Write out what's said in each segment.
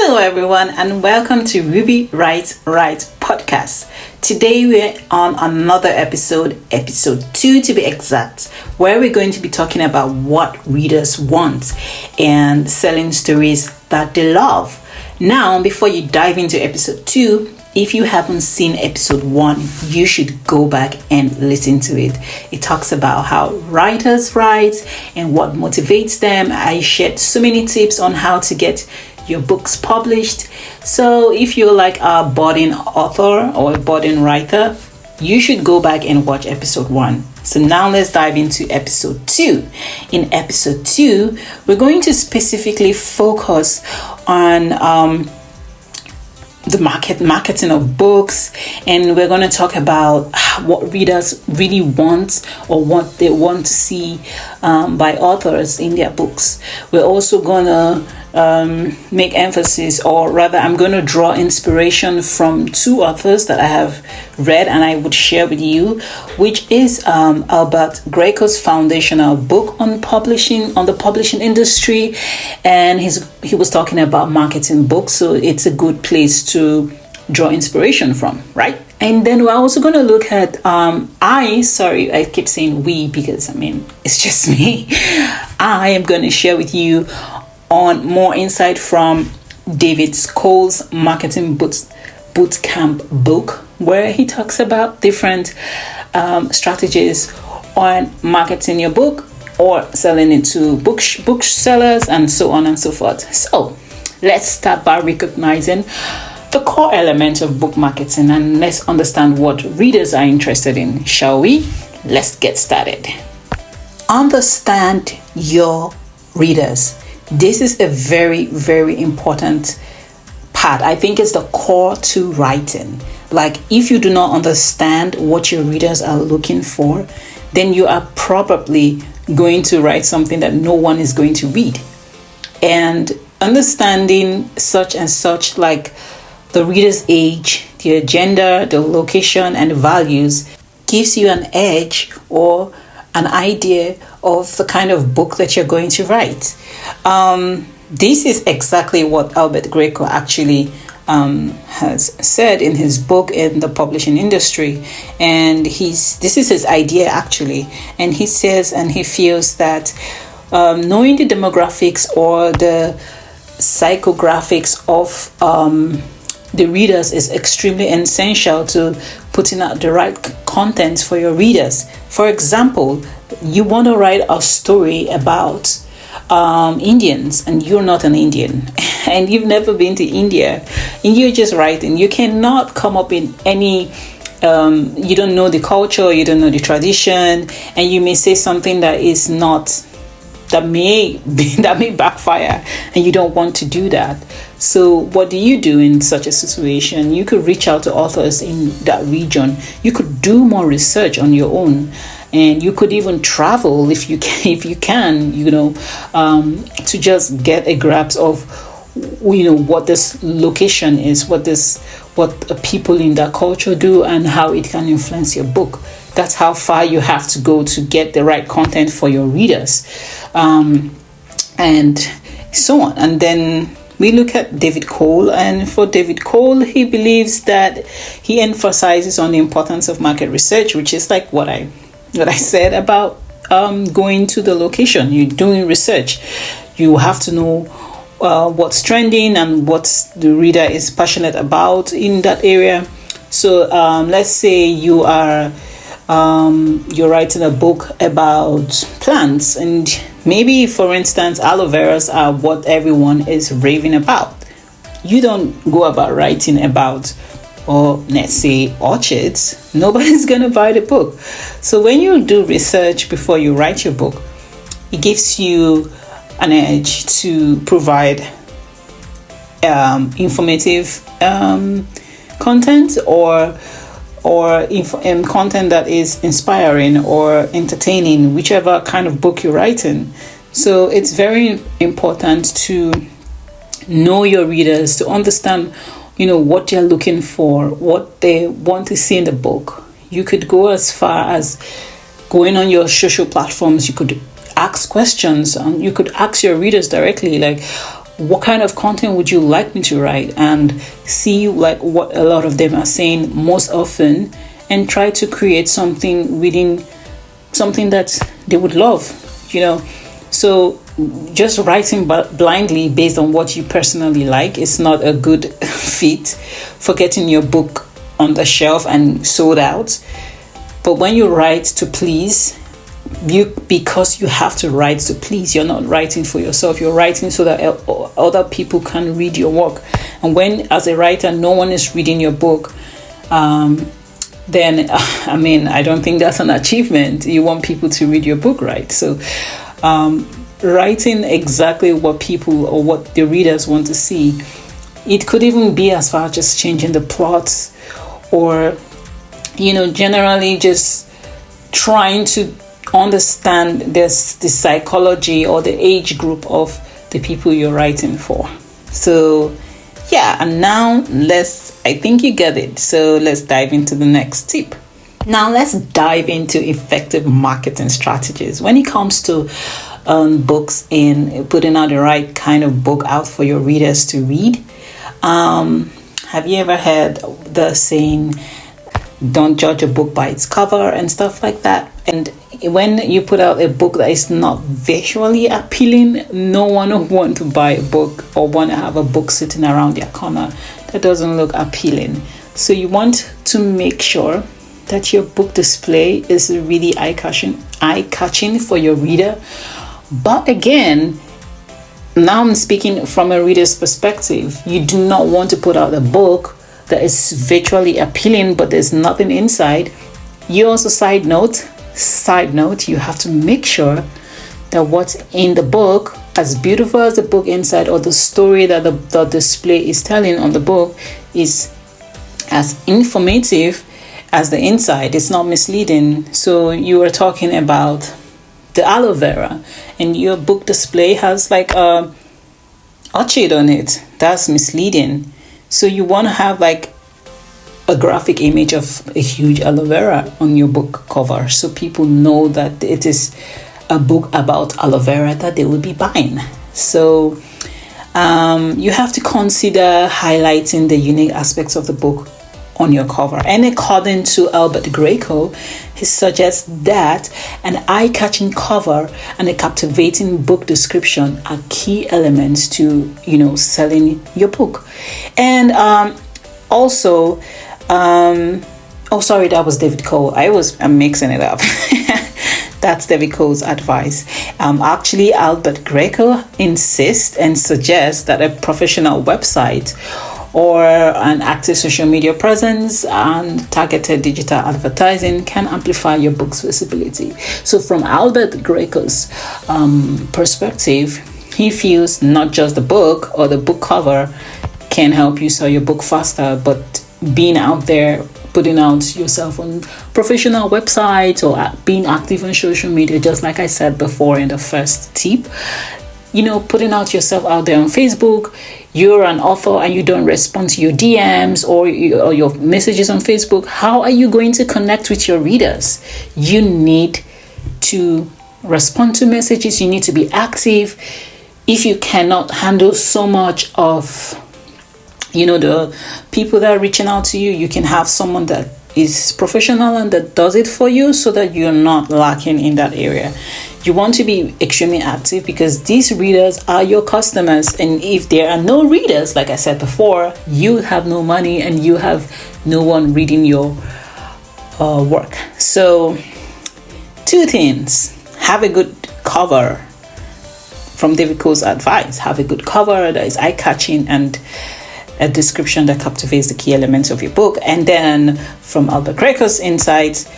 Hello, everyone, and welcome to Ruby Writes Right podcast. Today, we're on another episode 2 to be exact, where we're going to be talking about what readers want and selling stories that they love. Now, before you dive into episode 2, if you haven't seen episode 1, you should go back and listen to it. It talks about how writers write and what motivates them. I shared so many tips on how to get your books published. So if you're like a budding author or a budding writer, you should go back and watch episode 1. So now let's dive into episode 2. In episode 2, we're going to specifically focus on the marketing of books, and we're going to talk about what readers really want or what they want to see by authors in their books. We're also going to make emphasis, or rather I'm going to draw inspiration from 2 authors that I have read and I would share with you, which is Albert Greco's foundational book on the publishing industry, and he was talking about marketing books, so it's a good place to draw inspiration from, right? And then we're also going to look at I keep saying we because it's just me. I am going to share with you on more insight from David Cole's marketing boot camp book, where he talks about different strategies on marketing your book or selling it to booksellers and so on and so forth. So let's start by recognizing the core element of book marketing, and let's understand what readers are interested in, shall we? Let's get started. Understand your readers. This is a very, very important part. I think it's the core to writing. Like, if you do not understand what your readers are looking for, then you are probably going to write something that no one is going to read. And understanding such and such, like the reader's age, their gender, the location, and the values, gives you an edge or an idea of the kind of book that you're going to write. This is exactly what Albert Greco actually has said in his book in the publishing industry, and this is his idea actually, and he says and he feels that knowing the demographics or the psychographics of the readers is extremely essential to putting out the right content for your readers. For example, you want to write a story about Indians, and you're not an Indian and you've never been to India, and you're just writing. You cannot come up in any you don't know the culture, you don't know the tradition, and you may say something that is not that may backfire, and you don't want to do that. So what do you do in such a situation? You could reach out to authors in that region. You could do more research on your own, and you could even travel if you can, to just get a grasp of what this location is, what people in that culture do, and how it can influence your book. That's how far you have to go to get the right content for your readers, and so on. And then we look at David Cole, and for David Cole, he believes that he emphasizes on the importance of market research, which is like what I said about going to the location. You're doing research. You have to know what's trending and what the reader is passionate about in that area. So let's say you're writing a book about plants, and maybe, for instance, aloe veras are what everyone is raving about. You don't go about writing about, or let's say, orchids. Nobody's going to buy the book. So when you do research before you write your book, it gives you an edge to provide informative content or content that is inspiring or entertaining, whichever kind of book you're writing. So it's very important to know your readers, to understand what they're looking for, what they want to see in the book. You could go as far as going on your social platforms. You could ask questions, and you could ask your readers directly, like, what kind of content would you like me to write, and see like what a lot of them are saying most often, and try to create something within something that they would love, So just writing blindly based on what you personally like is not a good fit for getting your book on the shelf and sold out. But when you write to please, because you have to write to please, you're not writing for yourself, you're writing so that other people can read your work. And when, as a writer, no one is reading your book, then I don't think that's an achievement. You want people to read your book, right? So writing exactly what people or what the readers want to see. It could even be as far as just changing the plots, or generally just trying to understand the psychology or the age group of the people you're writing for. So and now I think you get it. So let's dive into the next tip. Now let's dive into effective marketing strategies when it comes to books and putting out the right kind of book out for your readers to read. Have you ever heard the saying, don't judge a book by its cover and stuff like that? And when you put out a book that is not visually appealing, no one will want to buy a book or want to have a book sitting around their corner that doesn't look appealing. So you want to make sure that your book display is really eye-catching for your reader. But again, now I'm speaking from a reader's perspective. You do not want to put out a book that is visually appealing but there's nothing inside. You also, side note, you have to make sure that what's in the book, as beautiful as the book inside or the story that the display is telling on the book, is as informative as the inside. It's not misleading. So you are talking about the aloe vera and your book display has like a orchid on it. That's misleading. So you want to have like a graphic image of a huge aloe vera on your book cover, so people know that it is a book about aloe vera that they will be buying. So you have to consider highlighting the unique aspects of the book on your cover. And according to Albert Greco, he suggests that an eye-catching cover and a captivating book description are key elements to selling your book. And also that was David Cole. I'm mixing it up. That's David Cole's advice. Actually, Albert Greco insists and suggests that a professional website or an active social media presence and targeted digital advertising can amplify your book's visibility. So from Albert Greco's perspective, he feels not just the book or the book cover can help you sell your book faster, but being out there, putting out yourself on professional websites or being active on social media, just like I said before in the first tip, putting out yourself out there on Facebook. You're an author and you don't respond to your DMs or your messages on Facebook. How are you going to connect with your readers? You need to respond to messages. You need to be active. If you cannot handle so much of the people that are reaching out to you, you can have someone that is professional and that does it for you, so that you're not lacking in that area. You want to be extremely active because these readers are your customers, and if there are no readers, like I said before, you have no money and you have no one reading your work. So 2 things: have a good cover. From David Cole's advice, have a good cover that is eye-catching and a description that captivates the key elements of your book. And then from Albert Greco's insights,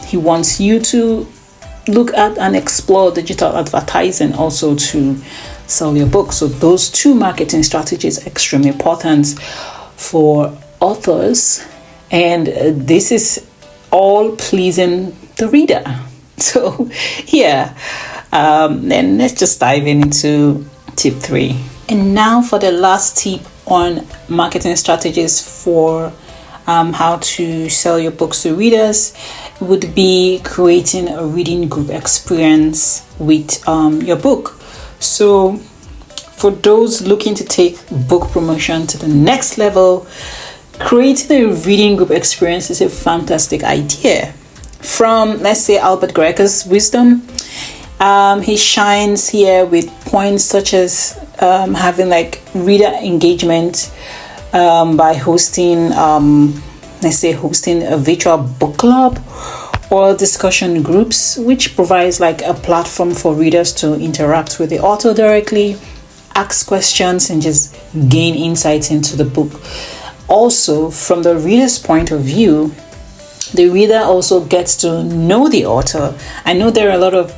he wants you to look at and explore digital advertising also to sell your book. So those 2 marketing strategies are extremely important for authors, and this is all pleasing the reader. So then let's just dive into tip 3. And now for the last tip on marketing strategies for how to sell your books to readers, would be creating a reading group experience with your book. So for those looking to take book promotion to the next level, creating a reading group experience is a fantastic idea. From, let's say, Albert Greco's wisdom, he shines here with points such as having like reader engagement by hosting a virtual book club or discussion groups, which provides like a platform for readers to interact with the author directly, ask questions, and just gain insights into the book. Also, from the reader's point of view, the reader also gets to know the author. I know there are a lot of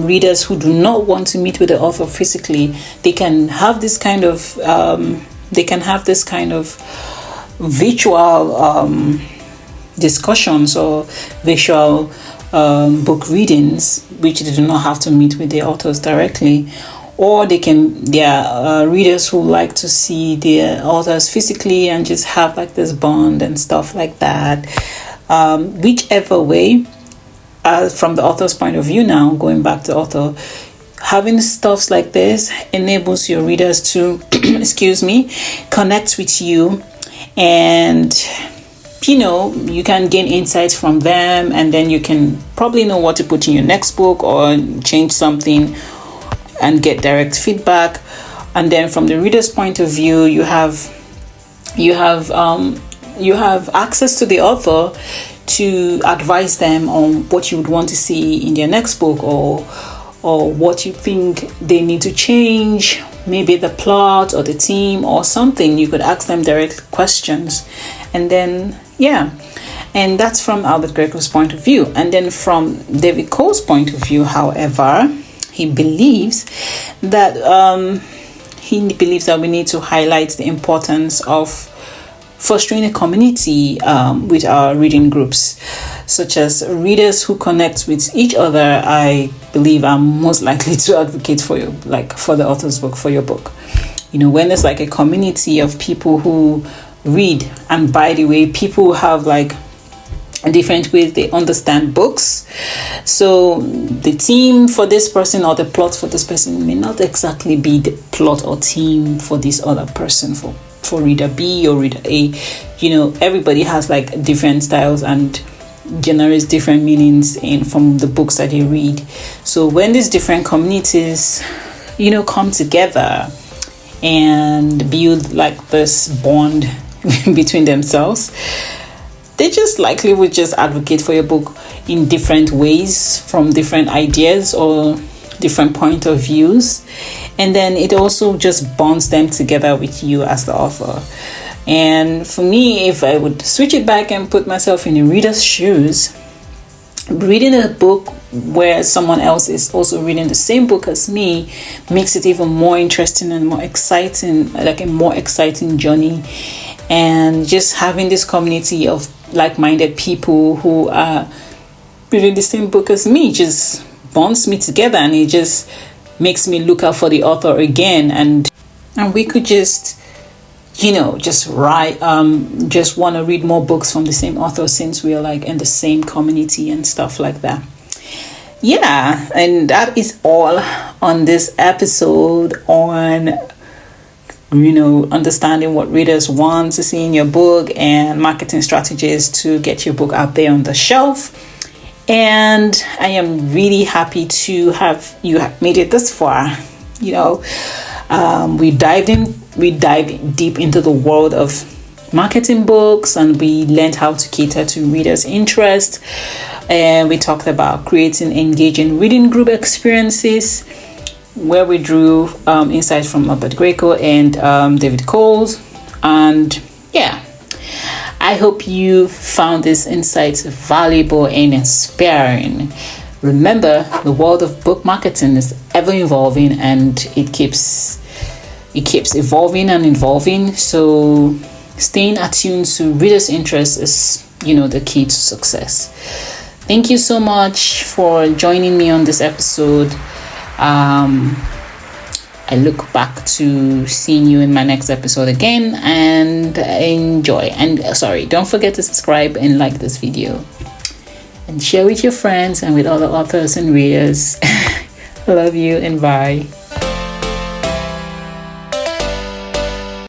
readers who do not want to meet with the author physically. They can have this kind of virtual discussions or visual book readings, which they do not have to meet with the authors directly. Or there are readers who like to see the authors physically and just have like this bond and stuff like that. Whichever way, from the author's point of view now, going back to author, having stuffs like this enables your readers to, connect with you, and you can gain insights from them, and then you can probably know what to put in your next book or change something and get direct feedback. And then from the reader's point of view, you have access to the author to advise them on what you would want to see in their next book, or what you think they need to change, maybe the plot or the theme or something. You could ask them direct questions, and then and that's from Albert Greco's point of view. And then from David Cole's point of view, however, he believes that we need to highlight the importance of fostering a community with our reading groups, such as readers who connect with each other. I believe are most likely to advocate for you, like for the author's book, for your book. When there's like a community of people who read, and by the way, people have like different ways they understand books. So the theme for this person or the plot for this person may not exactly be the plot or theme for this other person, for reader B or reader A. Everybody has like different styles and generates different meanings from the books that they read. So when these different communities come together and build like this bond between themselves, they just likely would just advocate for your book in different ways, from different ideas or different point of views. And then it also just bonds them together with you as the author. And for me, if I would switch it back and put myself in the reader's shoes, reading a book where someone else is also reading the same book as me makes it even more interesting and more exciting, like a more exciting journey. And just having this community of like-minded people who are reading the same book as me just bonds me together, and it just makes me look out for the author again, and we could just just write just want to read more books from the same author, since we are like in the same community and stuff like that. And that is all on this episode on understanding what readers want to see in your book and marketing strategies to get your book out there on the shelf. And I am really happy to have you made it this far. We dived deep into the world of marketing books, and we learned how to cater to readers' interest. And we talked about creating engaging reading group experiences, where we drew insights from Albert Greco and David Coles. And I hope you found these insights valuable and inspiring. Remember, the world of book marketing is ever evolving, and it keeps evolving and evolving. So staying attuned to readers' interest is, the key to success. Thank you so much for joining me on this episode. I look back to seeing you in my next episode again, and enjoy. And don't forget to subscribe and like this video, and share with your friends and with other authors and readers. Love you, and bye.